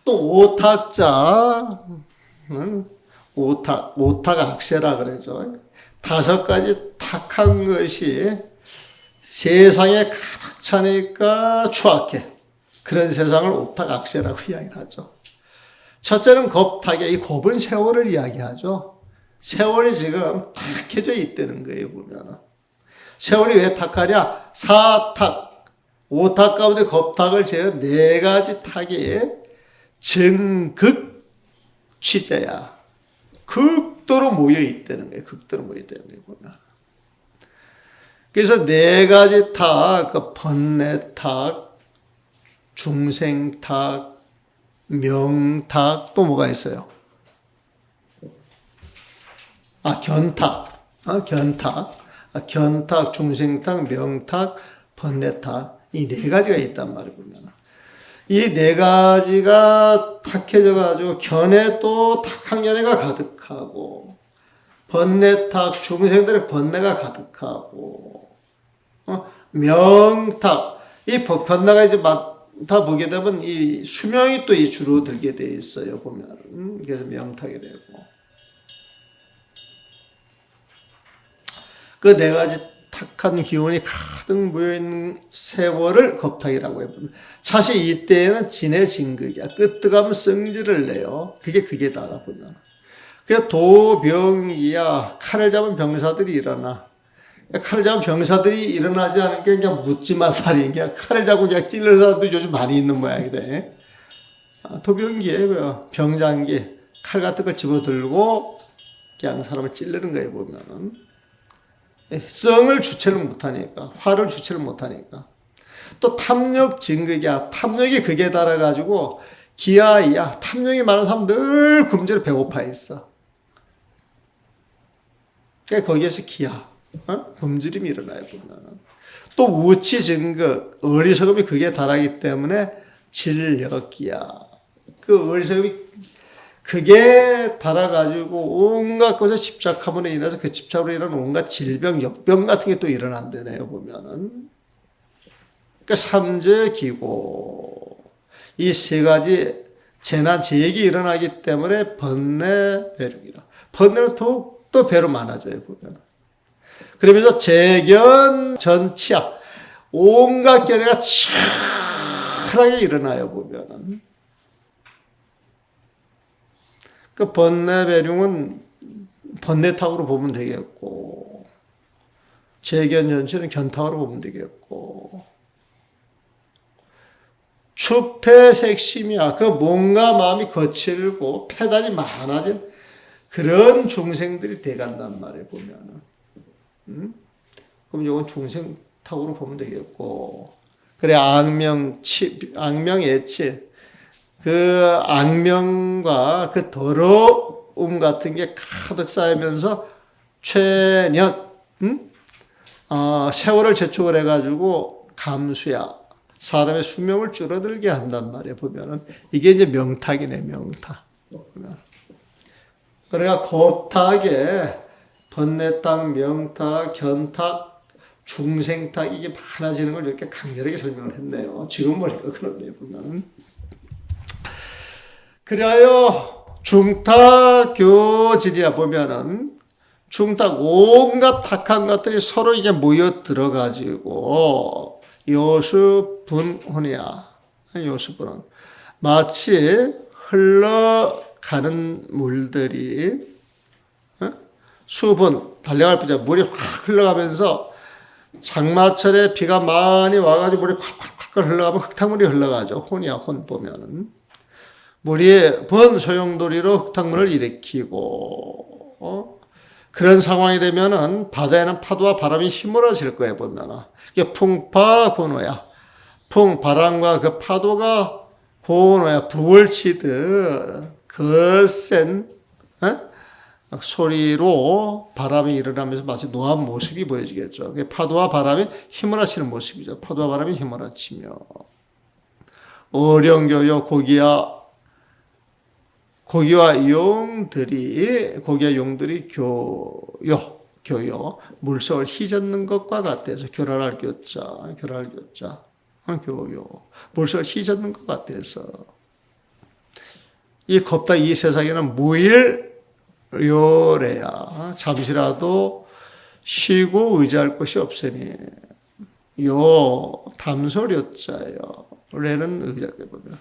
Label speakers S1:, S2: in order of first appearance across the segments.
S1: 또 오탁자, 오탁 악세라 그러죠. 5가지 탁한 것이 세상에 가득 차니까 추악해. 그런 세상을 오탁 악세라고 이야기를 하죠. 첫째는 겁탁에, 이 겁은 세월을 이야기하죠. 세월이 지금 탁해져 있다는 거예요, 보면은. 세월이 왜 탁하냐? 사탁, 오탁 가운데 겁탁을 제어 4가지 탁이 정극 취재야. 극도로 모여 있다는 거예요. 극도로 모여 있다는 거예요, 보면. 그래서 4가지 탁, 그 번뇌탁, 중생탁, 명탁, 또 뭐가 있어요? 견탁. 견탁, 중생탁, 명탁, 번뇌탁. 이 4가지가 있단 말이에요, 보면. 이 4가지가 탁해져가지고, 견해 또 탁한 견해가 가득하고, 번뇌탁, 중생들의 번뇌가 가득하고, 명탁, 이 번뇌가 이제 다 보게 되면 이 수명이 또 이 줄어들게 돼 있어요, 보면. 그래서 명탁이 되고. 그 4가지 탁한 기운이 가득 모여있는 세월을 겁탁이라고 해요. 사실 이때에는 진해진극이야. 끄떡하면 성질을 내요. 그게 다라 보면. 그래서 도병이야. 칼을 잡은 병사들이 일어나. 칼을 잡은 병사들이 일어나지 않은 게 그냥 묻지마살이. 그냥 칼을 잡고 그냥 찔르는 사람들이 요즘 많이 있는 모양이다. 도병기에 병장기 칼 같은 걸 집어들고 그냥 사람을 찔르는 거예요, 보면은. 성을 주체를 못하니까, 화를 주체를 못하니까. 또 탐욕 진극이야. 탐욕이 극에 달아가지고 기아이야. 탐욕이 많은 사람 늘 금주로 배고파 있어. 그러니까 거기에서 기아, 금주림이 일어나요, 보면. 또 우치 진극, 어리석음이 극에 달하기 때문에 진력기야. 그 어리석음이 그게 달아가지고 온갖 것에 집착함으로 인해서 그 집착으로 인한 온갖 질병, 역병 같은 게 또 일어난다네요, 보면은. 그러니까 삼재기고, 이 3가지 재난, 재액이 일어나기 때문에 번뇌, 배륙이다. 번뇌는 더욱더 배로 많아져요, 보면. 그러면서 재견, 전치야. 온갖 견해가 치열하게 일어나요, 보면은. 그 번뇌 배룡은 번뇌탁으로 보면 되겠고, 재견 전체는 견탁으로 보면 되겠고, 추폐색심이야. 그 몸과 마음이 거칠고 패단이 많아진 그런 중생들이 돼간단 말이에요, 보면은. 그럼 이건 중생탁으로 보면 되겠고, 그래, 악명예치. 그 악명과 그 더러움 같은 게 가득 쌓이면서 최년, 세월을 재촉을 해가지고 감수야. 사람의 수명을 줄어들게 한단 말이에요, 보면은. 이게 이제 명탁이네, 명탁. 그러니까 겁탁에 번뇌탁, 명탁, 견탁, 중생탁, 이게 많아지는 걸 이렇게 강렬하게 설명을 했네요. 지금 보니까 그런데, 보면은. 그래요, 중탁교질이야 보면은, 중탁, 온갖 탁한 것들이 서로 이게 모여 들어가지고, 요수분혼이야. 요수분혼. 마치 흘러가는 물들이, 수분, 달려갈 뿐이야. 물이 확 흘러가면서, 장마철에 비가 많이 와가지고 물이 콸콸콸 흘러가면 흙탕물이 흘러가죠. 혼이야, 혼 보면은. 물이 번소용돌이로 흙탕물을 일으키고, 그런 상황이 되면은 바다에는 파도와 바람이 휘몰아질 거예요, 보면은. 이게 풍파고노야. 바람과 그 파도가 고노야. 불을 치듯 거센 소리로 바람이 일어나면서 마치 노한 모습이 보여지겠죠. 파도와 바람이 휘몰아치는 모습이죠. 파도와 바람이 휘몰아치며. 어령교요, 고기와 용들이 교요, 물속을 휘젓는 것과 같아서, 교랄할 교자, 교요. 물속을 휘젓는 것 같아서. 이 겁다 이 세상에는 무일요래야. 잠시라도 쉬고 의지할 곳이 없으니 요 담소료자요. 레는 의지할 때 보면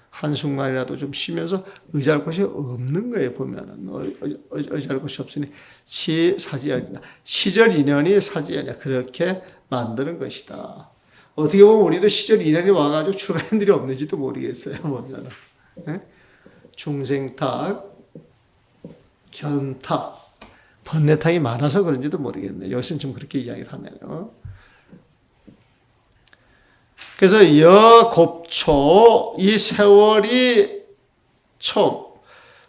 S1: 한순간이라도 좀 쉬면서 의지할 곳이 없는 거예요. 보면은 의지할 곳이 없으니 사지연이다. 시절 인연이 사지연이야. 그렇게 만드는 것이다. 어떻게 보면 우리도 시절 인연이 와가지고 출가한 일이 없는지도 모르겠어요. 보면은 중생탁, 견탁, 번뇌탁이 많아서 그런지도 모르겠네요. 여기서는 지금 그렇게 이야기를 하네요. 그래서 여곱초, 이 세월이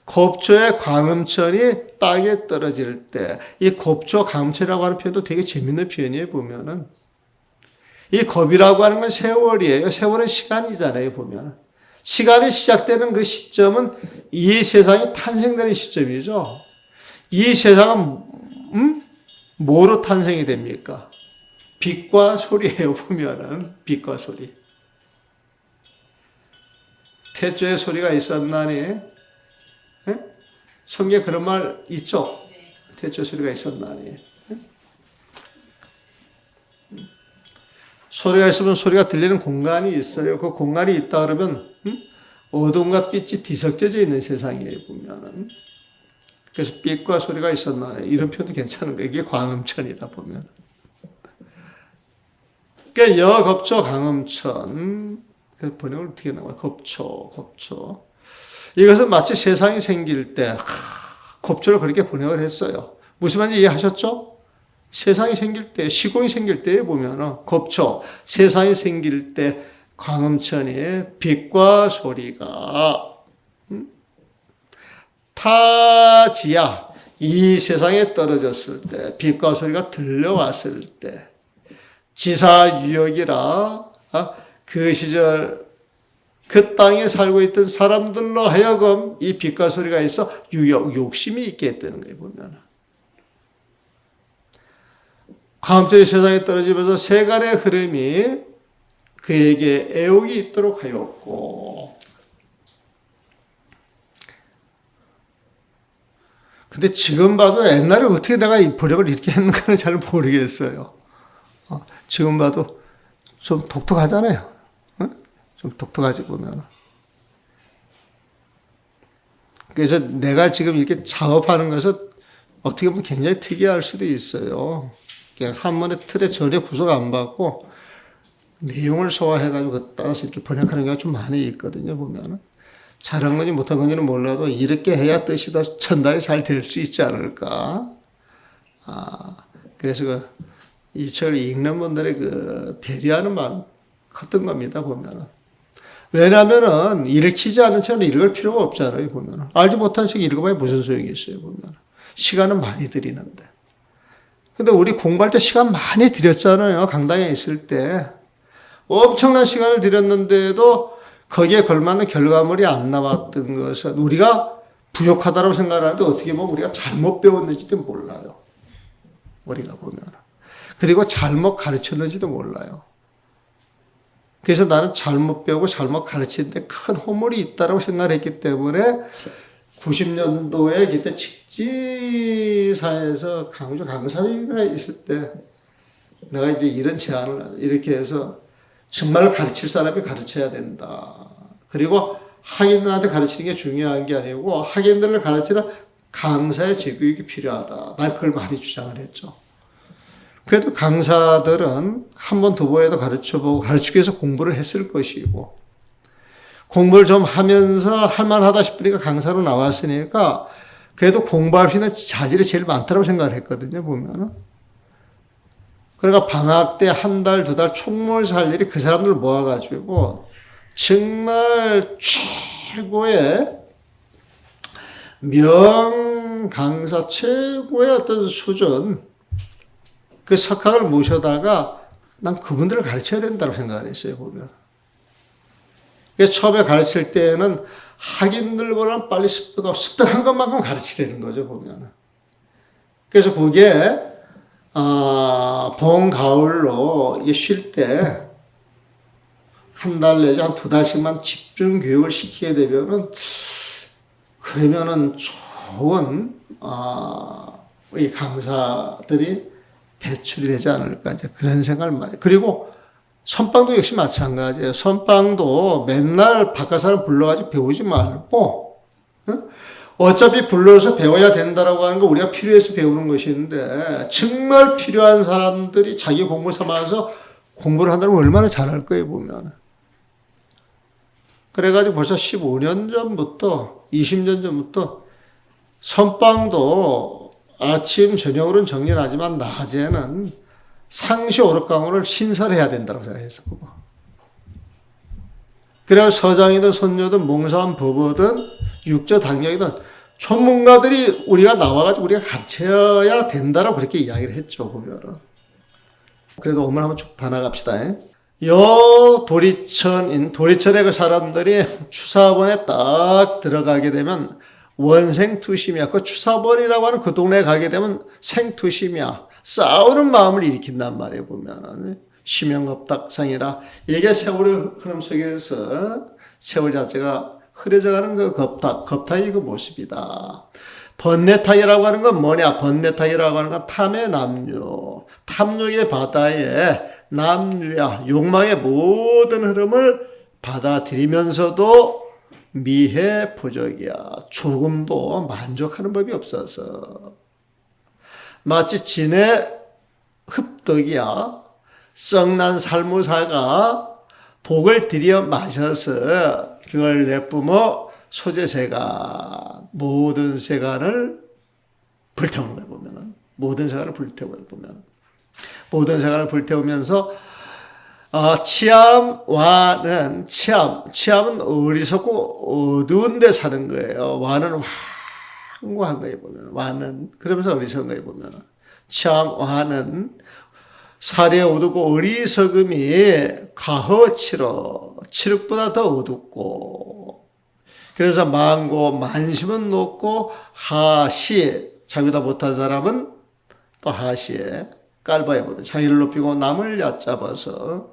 S1: 곱초의 광음천이 땅에 떨어질 때, 이 곱초 광음천이라고 하는 표현도 되게 재밌는 표현이에요, 보면은. 이 겁이라고 하는 건 세월이에요. 세월은 시간이잖아요, 보면. 시간이 시작되는 그 시점은 이 세상이 탄생되는 시점이죠. 이 세상은, 뭐로 탄생이 됩니까? 빛과 소리예요, 보면은. 빛과 소리. 태초에 소리가 있었나니? 예? 성경에 그런 말 있죠? 태초에 소리가 있었나니? 예? 소리가 있으면 소리가 들리는 공간이 있어요. 그 공간이 있다 그러면, 어둠과 빛이 뒤섞여져 있는 세상이에요, 보면은. 그래서 빛과 소리가 있었나니? 이런 표현도 괜찮은 거예요. 이게 광음천이다, 보면. 그러니까 여겁초 강음천. 그 번역을 어떻게 나와요? 겁초. 이것은 마치 세상이 생길 때 겁초를 그렇게 번역을 했어요. 무슨 말인지 이해하셨죠? 세상이 생길 때, 시공이 생길 때에 보면은 겁초, 세상이 생길 때 광음천의 빛과 소리가 타지야, 이 세상에 떨어졌을 때, 빛과 소리가 들려왔을 때, 지사유역이라 그 시절 그 땅에 살고 있던 사람들로 하여금 이 빛과 소리가 있어 욕심이 있게 했다는 거예요, 보면. 광음천이 세상에 떨어지면서 세간의 흐름이 그에게 애욕이 있도록 하였고, 근데 지금 봐도 옛날에 어떻게 내가 이 번역을 이렇게 했는가는 잘 모르겠어요. 지금 봐도 좀 독특하잖아요. 좀 독특하지, 보면. 그래서 내가 지금 이렇게 작업하는 것은 어떻게 보면 굉장히 특이할 수도 있어요. 그냥 한문의 틀에 전혀 구속 안 받고 내용을 소화해가지고 따라서 이렇게 번역하는 경우가 좀 많이 있거든요, 보면은. 잘한 건지 못한 건지는 몰라도 이렇게 해야 뜻이 더 전달이 잘 될 수 있지 않을까. 그래서 이 책을 읽는 분들의 그 배려하는 마음 컸던 겁니다, 보면은. 왜냐면은 읽히지 않은 책은 읽을 필요가 없잖아요, 보면은. 알지 못한 책 읽어봐야 무슨 소용이 있어요, 보면은. 시간은 많이 들이는데. 근데 우리 공부할 때 시간 많이 들였잖아요, 강당에 있을 때. 엄청난 시간을 들였는데도 거기에 걸맞는 결과물이 안 나왔던 것은 우리가 부족하다고 생각하는데 어떻게 보면 우리가 잘못 배웠는지도 몰라요. 우리가 보면. 그리고 잘못 가르쳤는지도 몰라요. 그래서 나는 잘못 배우고 잘못 가르치는데 큰 허물이 있다고 생각했기 때문에 90년도에 그때 직지사에서 강주 강사위가 있을 때 내가 이제 이런 제안을 이렇게 해서 정말 가르칠 사람이 가르쳐야 된다. 그리고 학인들한테 가르치는 게 중요한 게 아니고 학인들을 가르치는 강사의 제교육이 필요하다. 난 그걸 많이 주장을 했죠. 그래도 강사들은 한 번, 두 번에도 가르쳐보고 가르치기 위해서 공부를 했을 것이고 공부를 좀 하면서 할만하다 싶으니까 강사로 나왔으니까 그래도 공부할 수 있는 자질이 제일 많다고 생각을 했거든요, 보면은. 그러니까 방학 때 한 달, 두 달 총무를 살 일이 그 사람들 모아가지고 정말 최고의 명강사, 최고의 어떤 수준, 그 석학을 모셔다가 난 그분들을 가르쳐야 된다고 생각을 했어요, 보면. 그래서 처음에 가르칠 때는 학인들보다는 빨리 습득한 것만큼 가르치려는 거죠, 보면. 그래서 그게 봄, 가을로 쉴 때 한 달 내지 한 두 달씩만 집중 교육을 시키게 되면은 그러면은 좋은 우리 강사들이 배출이 되지 않을까 이제 그런 생각을 많이. 그리고 선빵도 역시 마찬가지예요. 선빵도 맨날 바깥 사람 불러가지고 배우지 말고, 응? 어차피 불러서 배워야 된다라고 하는 거 우리가 필요해서 배우는 것인데, 정말 필요한 사람들이 자기 공부 삼아서 공부를 한다면 얼마나 잘할 거예요, 보면. 그래가지고 벌써 15년 전부터, 20년 전부터 선빵도 아침, 저녁으로는 정리하지만 낮에는 상시 오락강호를 신설해야 된다고 생각했어. 그래야 서장이든 선녀든 몽사한 법어든 육조 당력이든 전문가들이 우리가 나와가지고 우리가 가르쳐야 된다라고 그렇게 이야기를 했죠. 보면은. 그래도 오늘 한번 쭉 봐나갑시다. 요 도리천의 그 사람들이 추사본에 딱 들어가게 되면 원생투심이야. 그 추사본이라고 하는 그 동네에 가게 되면 생투심이야. 싸우는 마음을 일으킨단 말이에요, 보면은. 심영겁탁상이라. 이게 세월의 흐름 속에서 세월 자체가 흐려져가는 그 겁탁의 그 모습이다. 번뇌탕이라고 하는 건 뭐냐? 번뇌탕이라고 하는 건 탐의 남유. 탐욕의 바다에 남유야. 욕망의 모든 흐름을 받아들이면서도 미해 부족이야. 조금도 만족하는 법이 없어서. 마치 진의 흡덕이야. 썩난 살무사가 독을 들여 마셔서 그걸 내뿜어 소재세가 모든 세간을 불태우는 거예요, 보면은. 모든 세간을 불태우는 보면. 모든 세간을 불태우면서 치암은 어리석고 어두운 데 사는 거예요. 와는 완고한 거예요, 보면. 와는, 그러면서 어리석은 거예요, 보면. 와는 살이 어둡고 어리석음이 가허치러, 칠흑보다 더 어둡고, 그래서 만심은 높고 하시, 자기보다 못한 사람은 또 하시에 깔봐야 보면 자기를 높이고 남을 얕잡아서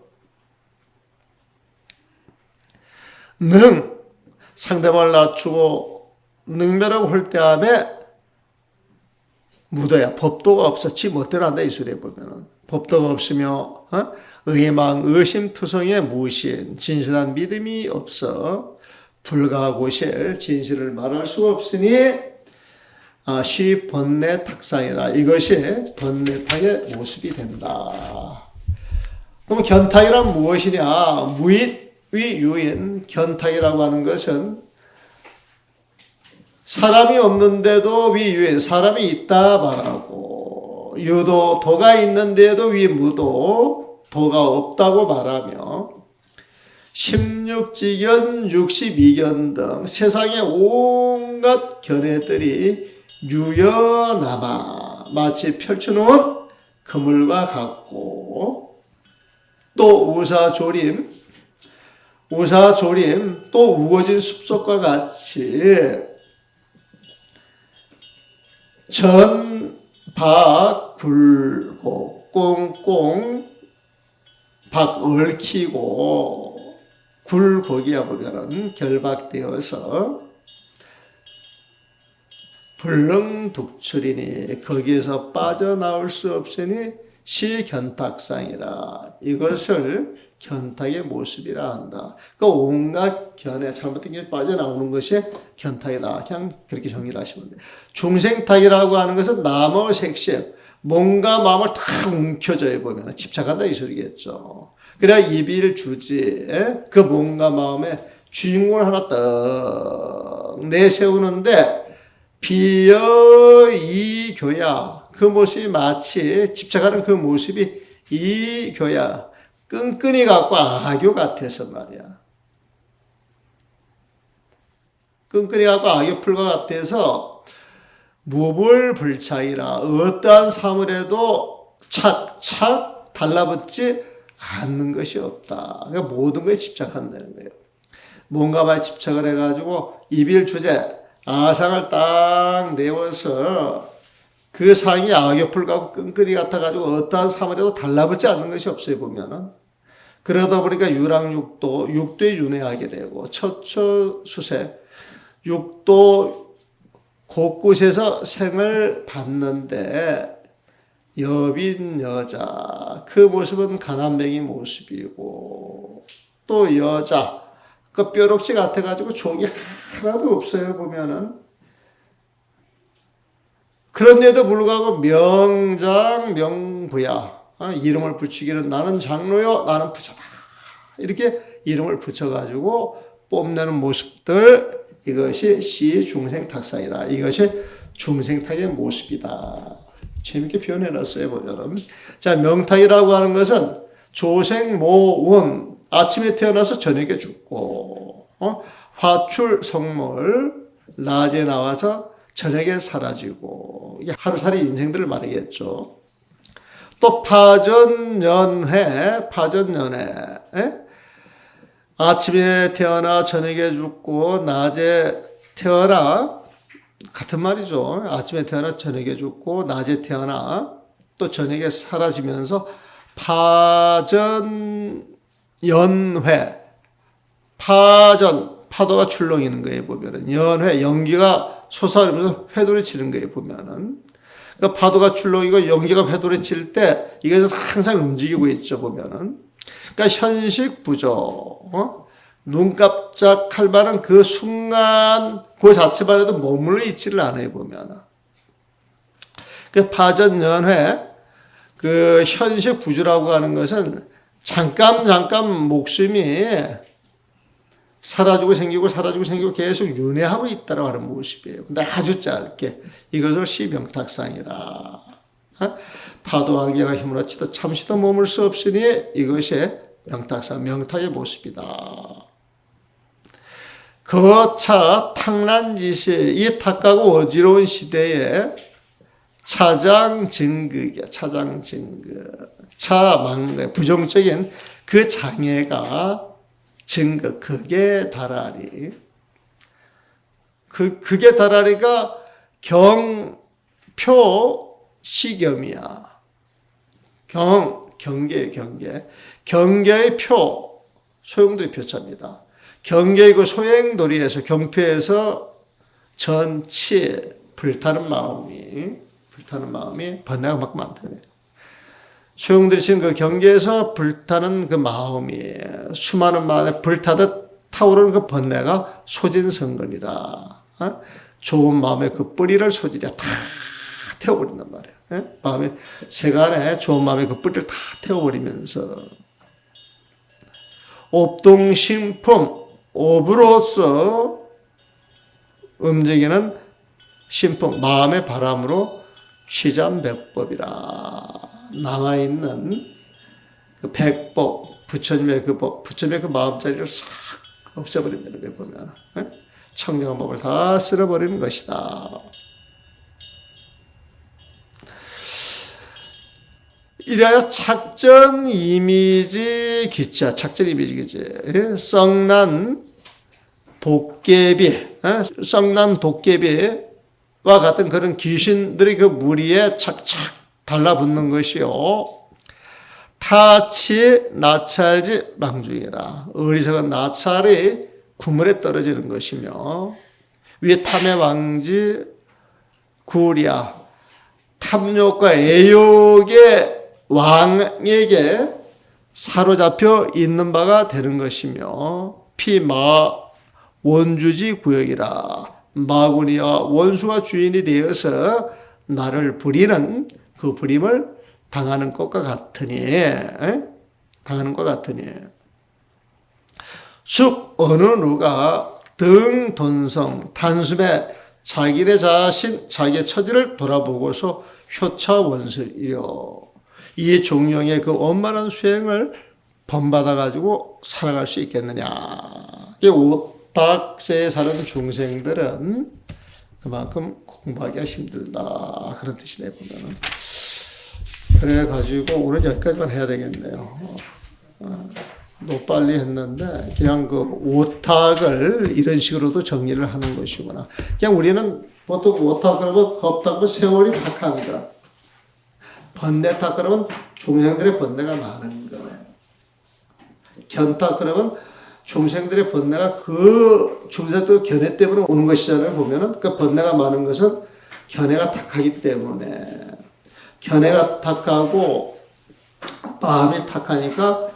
S1: 상대방을 낮추고 능멸하고 홀대함에 묻어야 법도가 없어 지 멋대로 한다 이 소리에 보면은 법도가 없으며 의망 의심투성의 무신 진실한 믿음이 없어 불가고실 진실을 말할 수가 없으니 시 번뇌탁상이라. 이것이 번뇌탁의 모습이 된다. 그럼 견탁이란 무엇이냐? 무잇위유인. 견탁이라고 하는 것은 사람이 없는데도 위유인, 사람이 있다 말하고, 유도, 도가 있는데도 위무도, 도가 없다고 말하며, 16지견, 62견 등 세상의 온갖 견해들이 유여남아 마치 펼쳐놓은 그물과 같고, 또 우사조림, 또 우거진 숲속과 같이 박 굴고 꽁꽁 박 얽히고 굴고기야 보면은 결박되어서 불능독출이니 거기에서 빠져나올 수 없으니 시견탁상이라. 이것을 견탁의 모습이라 한다. 그 온갖 견해 잘못된 게 빠져나오는 것이 견탁이다. 그냥 그렇게 정리를 하시면 돼요. 중생탁이라고 하는 것은 남의 색심, 몸과 마음을 다 움켜줘야 보면 집착한다 이 소리겠죠. 그래야 이빌주지, 그 몸과 마음에 주인공을 하나 딱 내세우는데 비여이교야. 그 모습이 마치 집착하는 그 모습이 이교야. 끈끈이 갖고 악교 같아서 말이야. 끈끈이 갖고 악교 풀과 같아서 무불불착이라. 어떠한 사물에도 착착 달라붙지 않는 것이 없다. 그러니까 모든 것에 집착한다는 거예요. 뭔가만 집착을 해가지고 이빌주제, 아상을 딱 내워서 그 상이 악교풀 갖고 끈끈이 같아가지고 어떠한 사물에도 달라붙지 않는 것이 없어요, 보면은. 그러다 보니까 유랑육도, 육도에 윤회하게 되고, 처처수세, 육도, 곳곳에서 생을 받는데 여빈 여자 그 모습은 가난뱅이 모습이고 또 여자 그 뾰록지 같아가지고 종이 하나도 없어요 보면은. 그런데도 불구하고 명장 명부야 이름을 붙이기는 나는 장로요 나는 부자다 이렇게 이름을 붙여가지고 뽐내는 모습들 이것이 시중생탁상이라 이것이 중생탁의 모습이다. 재밌게 표현해놨어요 보면은. 자 명탁이라고 하는 것은 조생모운 아침에 태어나서 저녁에 죽고 화출성몰 낮에 나와서 저녁에 사라지고 이게 하루살이 인생들을 말하겠죠. 또 파전연회 아침에 태어나 저녁에 죽고 낮에 태어나 같은 말이죠. 아침에 태어나 저녁에 죽고 낮에 태어나 또 저녁에 사라지면서 파전연회 파도가 출렁이는 거예요 보면은. 연회 연기가 솟아오르면서 회돌이 치는 거예요 보면은. 그러니까 파도가 출렁이고 연기가 회돌이 칠 때 이게 항상 움직이고 있죠 보면은. 그러니까 현식부조 눈 깜짝할 만한 그 순간 그 자체만 해도 머물러 있지를 않아요 보면은. 그 파전연회 그 현식부조라고 하는 것은 잠깐 목숨이 사라지고 생기고 사라지고 생기고 계속 윤회하고 있다고 하는 모습이에요. 근데 아주 짧게 이것을 시명탁상이라. 파도 안개가 휘몰아치듯 잠시도 머물 수 없으니 이것이 명탁상 명탁의 모습이다. 거차 탁난지시 이 탁하고 어지러운 시대에 차장증극이야. 차장증극 차망 부정적인 그 장애가 증거, 극의 다라리. 극의 다라리가 경표 시겸이야. 경계의 경계. 경계의 표, 소용돌이 표차입니다. 경계이고 소행돌이에서, 경표에서 전치, 불타는 마음이 번뇌가 막 만드는 소용돌이 치는 그 경계에서 불타는 그 마음이 수많은 마음에 불타듯 타오르는 그 번뇌가 소진성건이라. 좋은 마음의 그 뿌리를 소진이야. 다 태워버린단 말이에요. 마음의 세간에 좋은 마음의 그 뿌리를 다 태워버리면서 옵동신품, 옵으로서 움직이는 신품, 마음의 바람으로 취잠백법이라. 남아있는 그 백법, 부처님의 그 법, 부처님의 그 마음자리를 싹 없애버린다는 걸 보면 청정한 법을 다 쓸어버리는 것이다. 이래야 착전 이미지 기자, 착전 이미지 기자, 썩난 도깨비, 썩난 도깨비와 같은 그런 귀신들이 그 무리에 착착 달라붙는 것이요. 타치 나찰지 망중이라. 어리석은 나찰이 구물에 떨어지는 것이며 위에 탐의 왕지 구리야. 탐욕과 애욕의 왕에게 사로잡혀 있는 바가 되는 것이며 피마 원주지 구역이라. 마구니와 원수가 주인이 되어서 나를 부리는 그 부림을 당하는 것과 같으니, 쑥 어느 누가 등돈성 단숨에 자기의 자신, 자기의 처지를 돌아보고서 효차원설이려. 이 종령의 그 원만한 수행을 본받아가지고 살아갈 수 있겠느냐. 오탁세에 사는 중생들은 그만큼 공부하기가 힘들다. 그런 뜻이네, 보면은. 그래가지고 오늘 여기까지만 해야 되겠네요. 너무 빨리 했는데, 그냥 그 오탁을 이런 식으로도 정리를 하는 것이구나. 그냥 우리는 보통 오탁 그러면 겁탁, 세월이 탁한 거. 번뇌탁 그러면 중생들의 번뇌가 많은 거예요. 견탁 그러면 중생들의 번뇌가 그 중생들 견해 때문에 오는 것이잖아요. 보면은 그 번뇌가 많은 것은 견해가 탁하기 때문에, 견해가 탁하고 마음이 탁하니까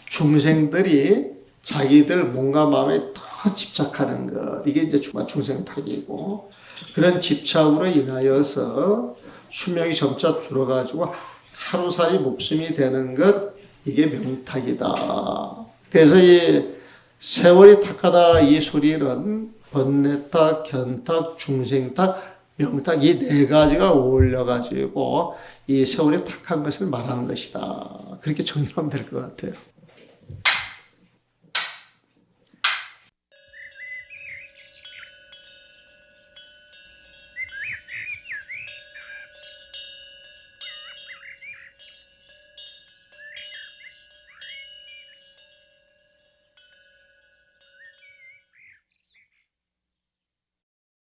S1: 중생들이 자기들 몸과 마음에 더 집착하는 것, 이게 이제 중생탁이고, 그런 집착으로 인하여서 수명이 점차 줄어가지고 하루살이 목숨이 되는 것, 이게 명탁이다. 그래서 이 세월이 탁하다 이 소리는 번뇌탁, 견탁, 중생탁, 명탁 이 네 가지가 어울려가지고 이 세월이 탁한 것을 말하는 것이다. 그렇게 정리하면 될 것 같아요.